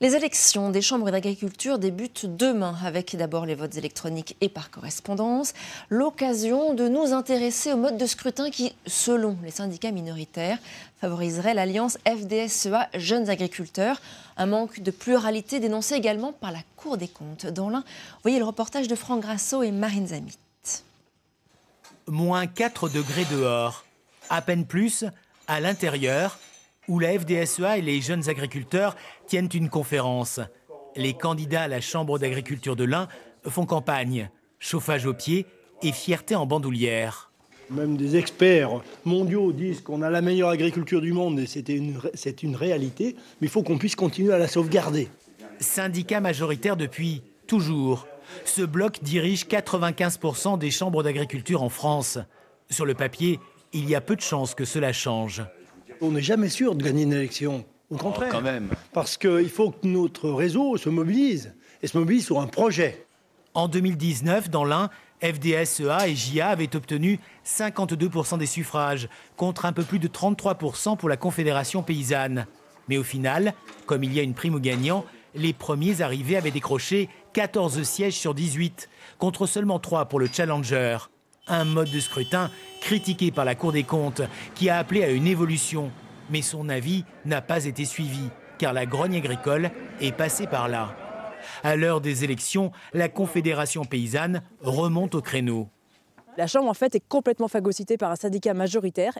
Les élections des chambres d'agriculture débutent demain avec d'abord les votes électroniques et par correspondance. L'occasion de nous intéresser au mode de scrutin qui, selon les syndicats minoritaires, favoriserait l'alliance FDSEA Jeunes Agriculteurs. Un manque de pluralité dénoncé également par la Cour des comptes. Dans l'un, voyez le reportage de Franck Grasso et Marine Zamit. Moins 4 degrés dehors, à peine plus à l'intérieur, où la FDSEA et les jeunes agriculteurs tiennent une conférence. Les candidats à la Chambre d'agriculture de l'Ain font campagne, chauffage aux pieds et fierté en bandoulière. Même des experts mondiaux disent qu'on a la meilleure agriculture du monde et c'est une réalité, mais il faut qu'on puisse continuer à la sauvegarder. Syndicat majoritaire depuis toujours, ce bloc dirige 95% des chambres d'agriculture en France. Sur le papier, il y a peu de chances que cela change. On n'est jamais sûr de gagner une élection, au contraire. Quand même. Parce qu'il faut que notre réseau se mobilise, et se mobilise sur un projet. En 2019, dans l'Ain, FDSEA et JA avaient obtenu 52% des suffrages, contre un peu plus de 33% pour la Confédération paysanne. Mais au final, comme il y a une prime aux gagnants, les premiers arrivés avaient décroché 14 sièges sur 18, contre seulement 3 pour le Challenger. Un mode de scrutin critiqué par la Cour des comptes, qui a appelé à une évolution. Mais son avis n'a pas été suivi, car la grogne agricole est passée par là. À l'heure des élections, la Confédération paysanne remonte au créneau. La Chambre, en fait, est complètement phagocytée par un syndicat majoritaire.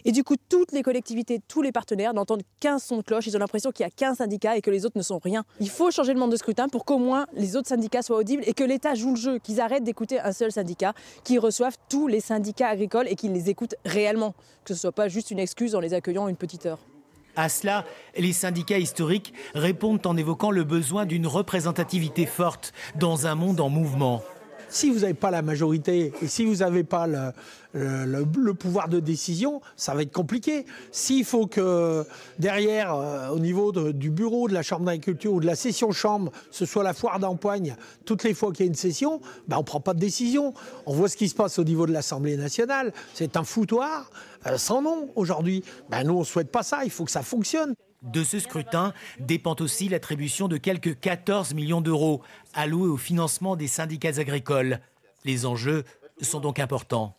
Et du coup, toutes les collectivités, tous les partenaires n'entendent qu'un son de cloche. Ils ont l'impression qu'il n'y a qu'un syndicat et que les autres ne sont rien. Il faut changer le monde de scrutin pour qu'au moins les autres syndicats soient audibles et que l'État joue le jeu, qu'ils arrêtent d'écouter un seul syndicat, qu'ils reçoivent tous les syndicats agricoles et qu'ils les écoutent réellement. Que ce ne soit pas juste une excuse en les accueillant une petite heure. À cela, les syndicats historiques répondent en évoquant le besoin d'une représentativité forte dans un monde en mouvement. Si vous n'avez pas la majorité et si vous n'avez pas le pouvoir de décision, ça va être compliqué. S'il faut que derrière, au niveau du bureau de la Chambre d'agriculture ou de la session chambre, ce soit la foire d'empoigne, toutes les fois qu'il y a une session, on ne prend pas de décision. On voit ce qui se passe au niveau de l'Assemblée nationale. C'est un foutoir sans nom aujourd'hui. Nous, on ne souhaite pas ça. Il faut que ça fonctionne. De ce scrutin dépend aussi l'attribution de quelques 14 millions d'euros alloués au financement des syndicats agricoles. Les enjeux sont donc importants.